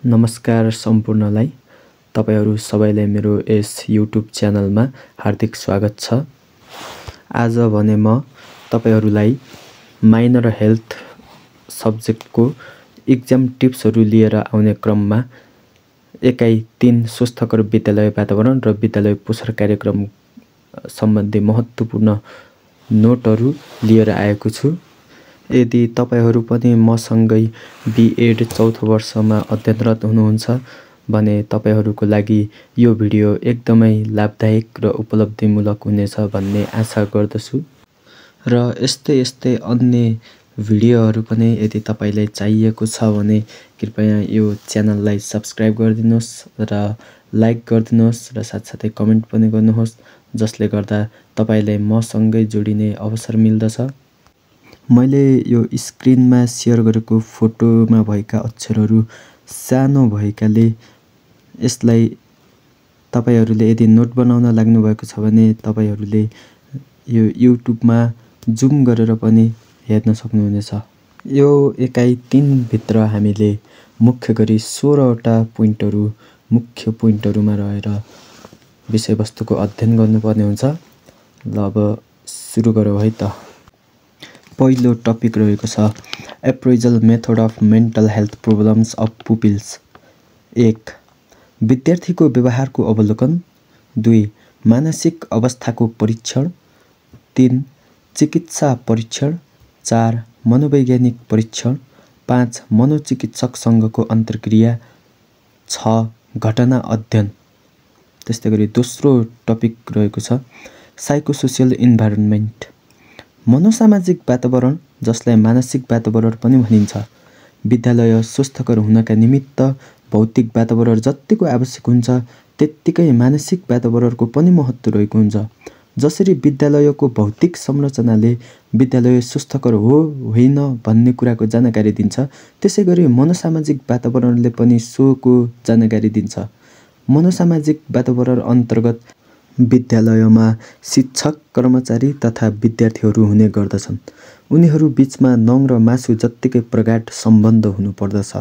नमस्कार सम्पूर्णलाई। तपाईहरु सबैलाई मेरो यस YouTube च्यानलमा हार्दिक स्वागत छ। आज भने म तपाईहरुलाई माइनर हेल्थ सब्जेक्टको एक्जाम टिप्सहरु लिएर आउने क्रममा एकाइ 3 स्वस्थकर विद्यालय वातावरण र विद्यालय पोषण कार्यक्रम सम्बन्धी महत्त्वपूर्ण नोटहरु लिएर आएको छु। यदि तपाईहरु पनि मसँगै बीएड चौथो वर्षमा अध्ययनरत हुनुहुन्छ भने तपाईहरुको लागि यो भिडियो एकदमै लाभदायक र उपलब्धिमूलक हुनेछ भन्ने आशा गर्दछु। र यस्तै अन्य भिडियोहरु पनि यदि तपाईलाई चाहिएको छ भने कृपया यो च्यानललाई सब्स्क्राइब गरिदिनुस् र लाइक गरिदिनुस् र साथसाथै कमेन्ट पनि गर्नुहोस्, जसले गर्दा तपाईलाई मसँगै जोडिने अवसर मिल्दछ। मैले यो स्क्रिनमा शेयर गरेको फोटोमा भएका अक्षरहरु सानो भएकाले यसलाई तपाईहरुले यदि नोट बनाउन लाग्नु भएको छ भने तपाईहरुले यो युट्युबमा जुम गरेर पनि हेर्न सक्नुहुनेछ। यो एकाइ 3 भित्र हामीले मुख्य गरी 16 वटा पोइन्टहरु मुख्य पोइन्टहरुमा रहेर विषयवस्तुको अध्ययन गर्नुपर्ने हुन्छ। ल अब सुरु गरौँ है त। पहिलो टपिक रहेको छ appraisal method of mental health problems of pupils. 1. विद्यार्थीको व्यवहारको अवलोकन। 2. मानसिक अवस्थाको परीक्षण। 3. चिकित्सा परीक्षण। 4. मनोवैज्ञानिक परीक्षण। 5. मनोचिकित्सकसँगको अन्तर्क्रिया। 6. घटना अध्ययन। त्यस्तै गरी दोस्रो टपिक रहेको छ साइकोसोशियल इन्भाइरोन्मेन्ट। मनोसामाजिक वातावरण, जसलाई मानसिक वातावरण पनि भनिन्छ। विद्यालय स्वस्थकर हुनका निमित्त भौतिक वातावरण जतिको आवश्यक हुन्छ त्यत्तिकै मानसिक वातावरणको पनि महत्त्व रहेको हुन्छ। जसरी विद्यालयको भौतिक संरचनाले विद्यालय स्वस्थकर हो होइन भन्ने कुराको जानकारी दिन्छ, त्यसैगरी मनोसामाजिक वातावरणले पनि सोको जानकारी दिन्छ। मनोसामाजिक वातावरण अन्तर्गत विद्यालयमा शिक्षक, कर्मचारी तथा विद्यार्थीहरू हुने गर्दछन्। उनीहरू बीचमा नङ र मासु जत्तिकै प्रगाढ सम्बन्ध हुनुपर्दछ।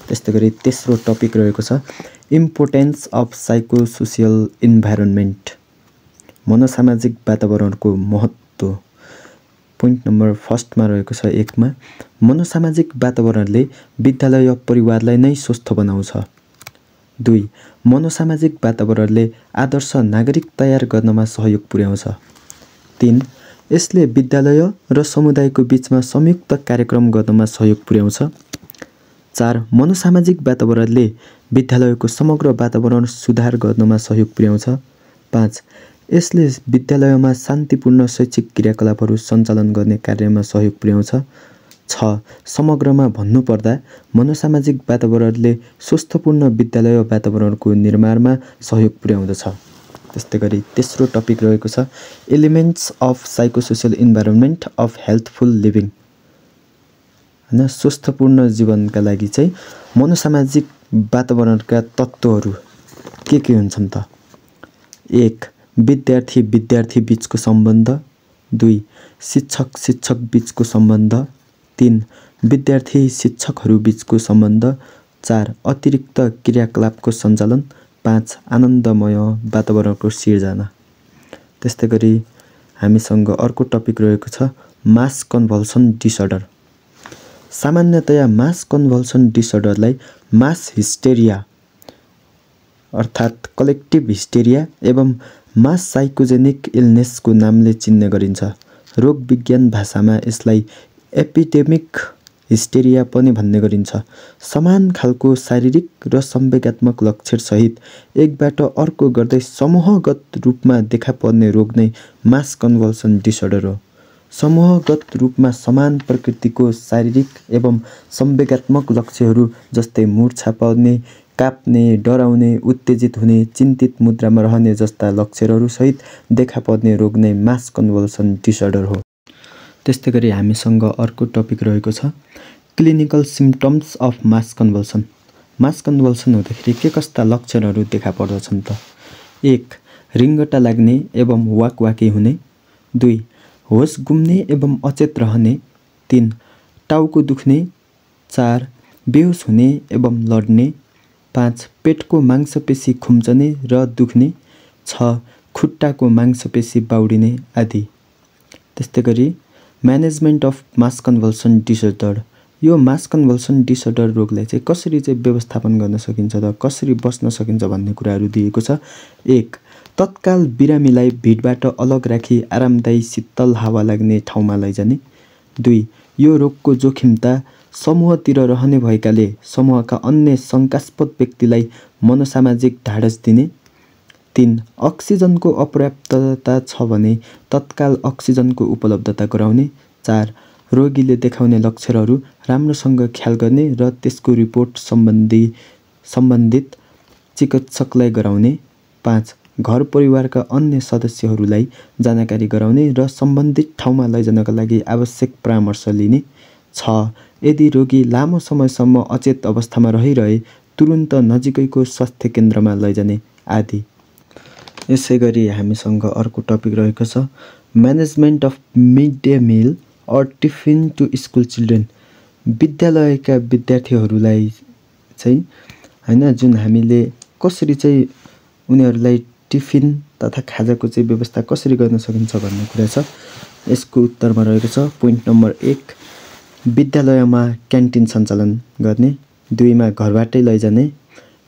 त्यस्तैगरी तेस्रो टपिक रहेको छ इम्पोर्टेन्स अफ साइकोसोशियल इन्भाइरोन्मेन्ट। मनोसामाजिक वातावरणको महत्त्व। पोइन्ट नम्बर फर्स्टमा रहेको छ 1 मा मनोसामाजिक वातावरणले विद्यालय परिवारलाई नै स्वस्थ बनाउँछ। 2. मनोसामाजिक वातावरणले आदर्श नागरिक तयार गर्नमा सहयोग पुर्याउँछ। 3. यसले विद्यालय र समुदायको बीचमा संयुक्त कार्यक्रम गर्नमा सहयोग पुर्याउँछ। 4. मनोसामाजिक वातावरणले विद्यालयको समग्र वातावरण सुधार गर्नमा सहयोग पुर्याउँछ। 5. यसले विद्यालयमा शान्तिपूर्ण शैक्षिक क्रियाकलापहरू सञ्चालन गर्ने कार्यमा सहयोग पुर्याउँछ। 6. समग्रमा भन्नुपर्दा मनोसामाजिक वातावरणले स्वस्थपूर्ण विद्यालय वातावरणको निर्माणमा सहयोग पुर्याउँदछ। त्यस्तैगरी तेस्रो टपिक रहेको छ elements of psychosocial environment of healthful living. हैन, स्वस्थपूर्ण जीवनका लागि चाहिँ मनोसामाजिक वातावरणका तत्त्वहरू के हुन्छन् त? 1. विद्यार्थी बीचको सम्बन्ध। 2. शिक्षक बीचको सम्बन्ध। 3. विद्यार्थी शिक्षकहरू बीचको सम्बन्ध। 4. अतिरिक्त क्रियाकलापको सञ्चालन। 5. आनन्दमय वातावरणको सिर्जना। त्यस्तै गरी हामीसँग अर्को टपिक रहेको छ मास कन्भल्सन डिसअर्डर। सामान्यतया मास कन्भल्सन डिसअर्डरलाई मास हिस्टेरिया अर्थात् कलेक्टिभ हिस्टेरिया एवं मास साइकोजेनिक इलनेसको नामले चिन्ने गरिन्छ। रोग विज्ञान भाषामा यसलाई एपिडेमिक हिस्टेरिया पनि भन्ने गरिन्छ। समान खालको शारीरिक र संवेगात्मक लक्षणसहित एकबाट अर्को गर्दै समूहगत रूपमा देखा पर्ने रोग नै मास कन्भल्सन डिसअर्डर हो। समूहगत रूपमा समान प्रकृतिको शारीरिक एवं संवेगात्मक लक्षणहरू जस्तै मूर्छा पर्ने, काप्ने, डराउने, उत्तेजित हुने, चिन्तित मुद्रामा रहने जस्ता लक्षणहरू सहित देखा पर्ने रोग नै मास कन्भल्सन डिसअर्डर हो। त्यस्तैगरी हामीसँग अर्को टपिक रहेको छ क्लिनिकल सिम्पटम्स अफ मास कन्भल्सन। मास कन्भल्सन हुँदाखेरि के कस्ता लक्षणहरू देखा पर्दछन् त? 1. रिङ्गटा लाग्ने एवं वाकवाकी हुने। 2. होस गुम्ने एवं अचेत रहने। 3. टाउको दुख्ने। 4. बेहोस हुने एवं लड्ने। 5. पेटको मांसपेशी खुम्चने र दुख्ने। 6. खुट्टाको मांसपेशी बाउडिने आदि। त्यस्तै गरी म्यानेजमेन्ट अफ मास कन्भल्सन डिसअर्डर। यो मास कन्भल्सन डिसअर्डर रोगलाई चाहिँ कसरी चाहिँ व्यवस्थापन गर्न सकिन्छ र कसरी बच्न सकिन्छ भन्ने कुराहरू दिएको छ। 1. तत्काल बिरामीलाई भिडबाट अलग राखी आरामदायी शीतल हावा लाग्ने ठाउँमा लैजाने। 2. यो रोगको जोखिमता समूहतिर रहने भएकाले समूहका अन्य शङ्कास्पद व्यक्तिलाई मनोसामाजिक ढाडस दिने। 3. अक्सिजनको अपर्याप्तता छ भने तत्काल अक्सिजनको उपलब्धता गराउने। 4. रोगीले देखाउने लक्षणहरू राम्रोसँग ख्याल गर्ने र त्यसको रिपोर्ट सम्बन्धित चिकित्सकलाई गराउने। 5. घर परिवारका अन्य सदस्यहरूलाई जानकारी गराउने र सम्बन्धित ठाउँमा लैजानका लागि आवश्यक परामर्श लिने। 6. यदि रोगी लामो समयसम्म अचेत अवस्थामा रहिरहे तुरुन्त नजिकैको स्वास्थ्य केन्द्रमा लैजाने आदि। यसै गरी हामीसँग अर्को टपिक रहेको छ management of mid day meal or tiffin to school children. विद्यालयका विद्यार्थीहरूलाई चाहिँ हैन जुन हामीले कसरी चाहिँ उनीहरूलाई टिफिन तथा खाजाको चाहिँ व्यवस्था कसरी गर्न सकिन्छ भन्ने कुरा छ। यसको उत्तरमा रहेको छ पोइन्ट नम्बर 1 विद्यालयमा क्यान्टिन सञ्चालन गर्ने। 2 मा घरबाटै लैजाने।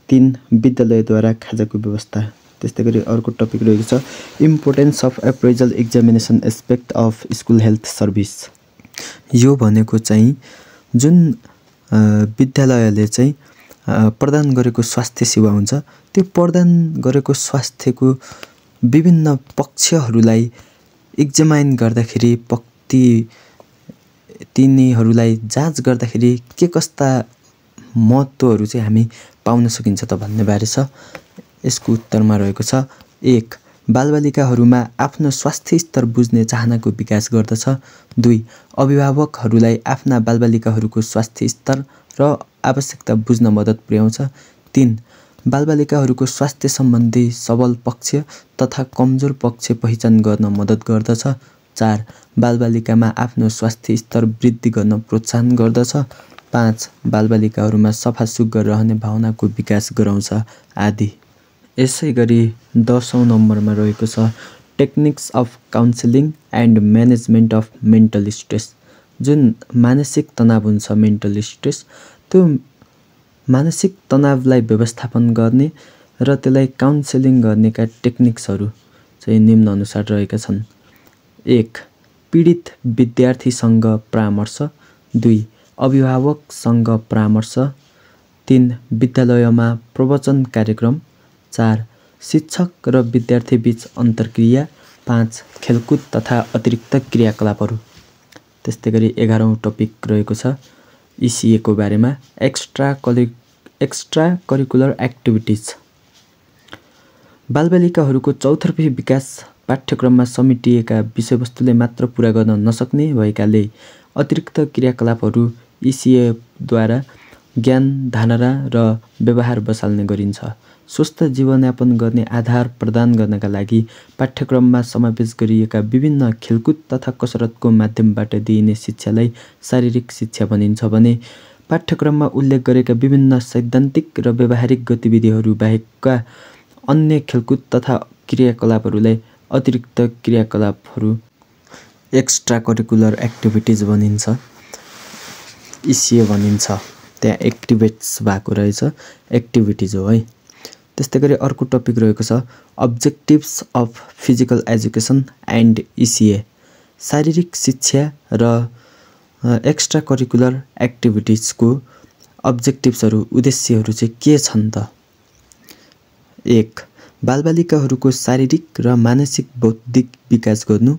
3 विद्यालयद्वारा खाजाको व्यवस्था। त्यस्तै गरी अर्को टपिक रहेको छ importance of appraisal examination aspect of school health service. यो भनेको चाहिँ जुन विद्यालयले चाहिँ प्रदान गरेको स्वास्थ्य सेवा हुन्छ त्यो प्रदान गरेको स्वास्थ्यको विभिन्न पक्षहरूलाई एक्जामाइन गर्दाखेरि तिनीहरूलाई जाँच गर्दाखेरि के कस्ता महत्त्वहरू चाहिँ हामी पाउन सकिन्छ त भन्ने बारे छ। यसको उत्तरमा रहेको छ 1. बालबालिकाहरूमा आफ्नो स्वास्थ्य स्तर बुझ्ने चाहनाको विकास गर्दछ। 2. अभिभावकहरूलाई आफ्ना बालबालिकाहरूको स्वास्थ्य स्तर र आवश्यकता बुझ्न मद्दत पुर्याउँछ। 3. बालबालिकाहरूको स्वास्थ्य सम्बन्धी सबल पक्ष तथा कमजोर पक्ष पहिचान गर्न मद्दत गर्दछ। 4. बालबालिकामा आफ्नो स्वास्थ्य स्तर वृद्धि गर्न प्रोत्साहन गर्दछ। 5. बालबालिकाहरूमा सफा सुग्घर रहने भावनाको विकास गराउँछ आदि। यसै गरी 10औं नम्बरमा रहेको छ techniques of counselling and management of mental stress. जुन मानसिक तनाव हुन्छ मेन्टल स्ट्रेस त्यो मानसिक तनावलाई व्यवस्थापन गर्ने र त्यसलाई काउन्सिलिङ गर्नेका टेक्निक्सहरू चाहिँ निम्न अनुसार रहेका छन्। 1. पीडित विद्यार्थीसँग परामर्श। 2. अभिभावकसँग परामर्श। 3. विद्यालयमा प्रवचन कार्यक्रम। 4. शिक्षक र विद्यार्थी बीच अन्तर्क्रिया। 5. खेलकुद तथा अतिरिक्त क्रियाकलापहरू। त्यस्तै गरी 11औं टपिक रहेको छ ECA को बारेमा एक्स्ट्रा करिकुलर एक्टिभिटिज। बालबालिकाहरूको चौतर्फी विकास पाठ्यक्रममा समेटिएका विषयवस्तुले मात्र पूरा गर्न नसक्ने भएकाले अतिरिक्त क्रियाकलापहरू ECA द्वारा ज्ञान धारणा र व्यवहार बसाल्ने गरिन्छ। स्वस्थ जीवनयापन गर्ने आधार प्रदान गर्नका लागि पाठ्यक्रममा समावेश गरिएका विभिन्न खेलकुद तथा कसरतको माध्यमबाट दिइने शिक्षालाई शारीरिक शिक्षा भनिन्छ भने पाठ्यक्रममा उल्लेख गरेका विभिन्न सैद्धान्तिक र व्यावहारिक गतिविधिहरू बाहेकका अन्य खेलकुद तथा क्रियाकलापहरूलाई अतिरिक्त क्रियाकलापहरू एक्स्ट्रा करिकुलर एक्टिभिटिज भनिन्छ ECA भनिन्छ। त्यहाँ एक्टिभेट्स भएको रहेछ एक्टिभिटिज हो है। त्यस्तै गरी अर्को टपिक रहेको छ objectives of physical education and ECA। शारीरिक शिक्षा र एक्स्ट्रा करिकुलर एक्टिभिटिजको अब्जेक्टिभ्सहरू उद्देश्यहरू चाहिँ के छन् त। 1. बालबालिकाहरूको शारीरिक र मानसिक बौद्धिक विकास गर्नु।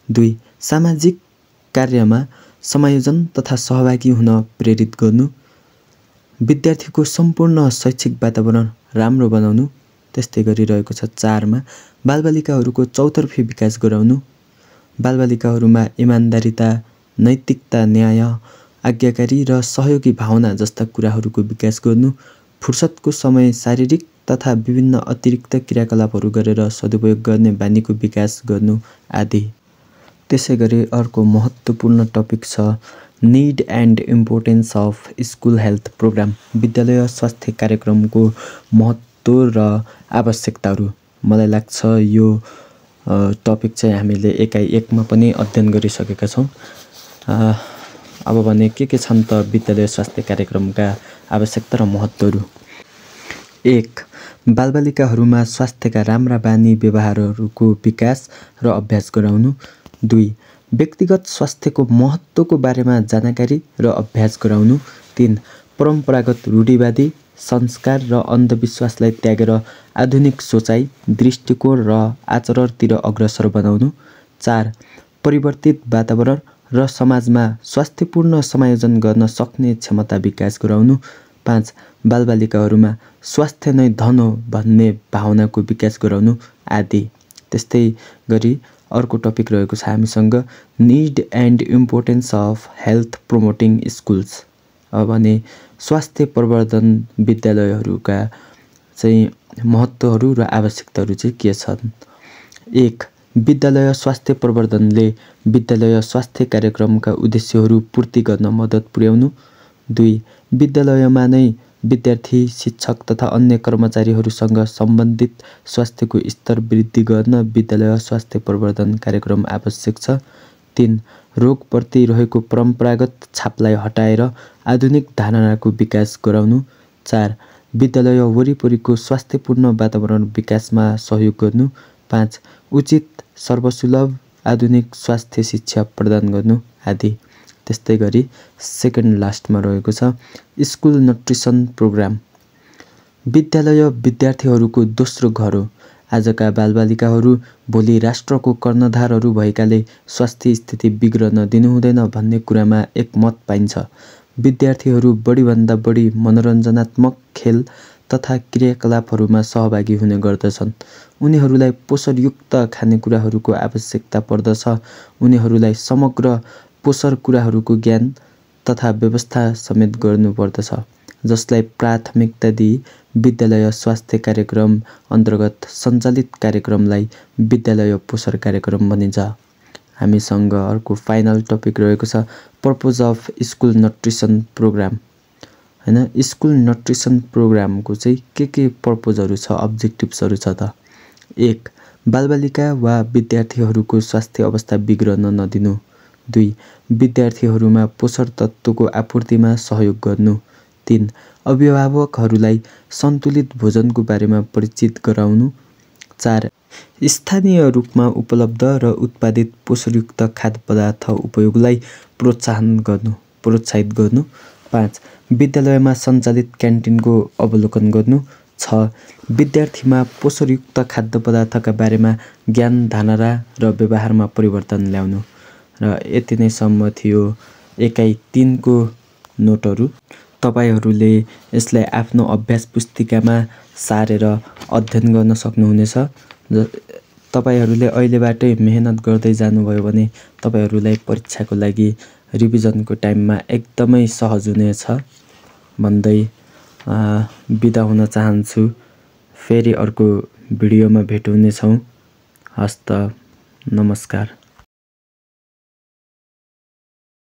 2. सामाजिक कार्यमा समायोजन तथा सहभागी हुन प्रेरित गर्नु। विद्यार्थीको सम्पूर्ण शैक्षिक वातावरण राम्रो बनाउनु। त्यस्तै गरी रहेको छ 4 मा बालबालिकाहरूको चौतर्फी विकास गराउनु। बालबालिकाहरूमा इमान्दारिता नैतिकता न्याय आज्ञाकारी र सहयोगी भावना जस्ता कुराहरूको विकास गर्नु। फुर्सदको समय शारीरिक तथा विभिन्न अतिरिक्त क्रियाकलापहरू गरेर सदुपयोग गर्ने बानीको विकास गर्नु आदि। त्यसै गरी अर्को महत्त्वपूर्ण टपिक छ need and importance of school health programme, विद्यालय स्वास्थ्य कार्यक्रमको महत्त्व र आवश्यकताहरू। मलाई लाग्छ यो टपिक चाहिँ हामीले एकाइ एकमा पनि अध्ययन गरिसकेका छौँ। अब भने के छन् त विद्यालय स्वास्थ्य कार्यक्रमका आवश्यकता र महत्त्वहरू। 1. बालबालिकाहरूमा स्वास्थ्यका राम्रा बानी व्यवहारहरूको विकास र अभ्यास गराउनु। 2. व्यक्तिगत स्वास्थ्यको महत्त्वको बारेमा जानकारी र अभ्यास गराउनु। 3. परम्परागत रूढिवादी संस्कार र अन्धविश्वासलाई त्यागेर आधुनिक सोचाइ, दृष्टिकोण र आचरणतिर अग्रसर बनाउनु। 4. परिवर्तित वातावरण र समाजमा स्वास्थ्यपूर्ण समायोजन गर्न सक्ने क्षमता विकास गराउनु। 5. बालबालिकाहरूमा स्वास्थ्य नै धन हो भन्ने भावनाको विकास गराउनु आदि। त्यस्तै गरी अर्को टपिक रहेको छ हामीसँग need and importance of health promoting schools. अब भने स्वास्थ्य प्रवर्धन विद्यालयहरूका चाहिँ महत्त्वहरू र आवश्यकताहरू चाहिँ के छन्। 1. विद्यालय स्वास्थ्य प्रवर्धनले विद्यालय स्वास्थ्य कार्यक्रमका उद्देश्यहरू पूर्ति गर्न मद्दत पुर्याउनु। 2. विद्यालयमा नै विद्यार्थी, शिक्षक तथा अन्य कर्मचारीहरूसँग सम्बन्धित स्वास्थ्यको स्तर वृद्धि गर्न विद्यालय स्वास्थ्य प्रवर्धन कार्यक्रम आवश्यक छ। 3. रोगप्रति रहेको परम्परागत छापलाई हटाएर आधुनिक धारणाको विकास गराउनु। 4. विद्यालय वरिपरिको स्वास्थ्यपूर्ण वातावरण विकासमा सहयोग गर्नु। 5. उचित, सर्वसुलभ आधुनिक स्वास्थ्य शिक्षा प्रदान गर्नु आदि। त्यस्तै गरी सेकेन्ड लास्टमा रहेको छ स्कुल न्युट्रिसन प्रोग्राम। विद्यालय विद्यार्थीहरूको दोस्रो घर हो। आजका बालबालिकाहरू भोलि राष्ट्रको कर्णधारहरू भएकाले स्वास्थ्य स्थिति बिग्रन दिनु हुँदैन भन्ने कुरामा एकमत पाइन्छ। विद्यार्थीहरू बढीभन्दा बढी मनोरञ्जनात्मक खेल तथा क्रियाकलापहरूमा सहभागी हुने गर्दछन्। उनीहरूलाई पोषणयुक्त खानेकुराहरूको आवश्यकता पर्दछ। उनीहरूलाई समग्र पोषण कुराहरूको ज्ञान तथा व्यवस्था समेत गर्नुपर्दछ, जसलाई प्राथमिकता दिई विद्यालय स्वास्थ्य कार्यक्रम अन्तर्गत सञ्चालित कार्यक्रमलाई विद्यालय पोषण कार्यक्रम भनिन्छ। हामीसँग अर्को फाइनल टपिक रहेको छ purpose of school nutrition programme. हैन, स्कुल न्युट्रिसन प्रोग्रामको चाहिँ के पर्पजहरू छ, अब्जेक्टिभ्सहरू छ त। 1. बालबालिका वा विद्यार्थीहरूको स्वास्थ्य अवस्था बिग्रन नदिनु। 2. विद्यार्थीहरूमा पोषण तत्त्वको आपूर्तिमा सहयोग गर्नु। 3. अभिभावकहरूलाई सन्तुलित भोजनको बारेमा परिचित गराउनु। 4. स्थानीय रूपमा उपलब्ध र उत्पादित पोषणयुक्त खाद्य पदार्थ उपयोगलाई प्रोत्साहित गर्नु। 5. विद्यालयमा सञ्चालित क्यान्टिनको अवलोकन गर्नु। 6. विद्यार्थीमा पोषणयुक्त खाद्य पदार्थका बारेमा ज्ञान, धारणा र व्यवहारमा परिवर्तन ल्याउनु। र यति नै सम्म थियो एकाइ 3 को नोटहरू। तपाईहरूले यसलाई आफ्नो अभ्यास पुस्तिकामा सारेर अध्ययन गर्न सक्नुहुनेछ। तपाईहरूले अहिलेबाटै मेहनत गर्दै जानुभयो भने तपाईहरूलाई परीक्षाको लागि रिभिजनको टाइममा एकदमै सहज हुनेछ भन्दै बिदा हुन चाहन्छु। फेरि अर्को भिडियोमा भेट हुनेछौँ। हस्त, नमस्कार।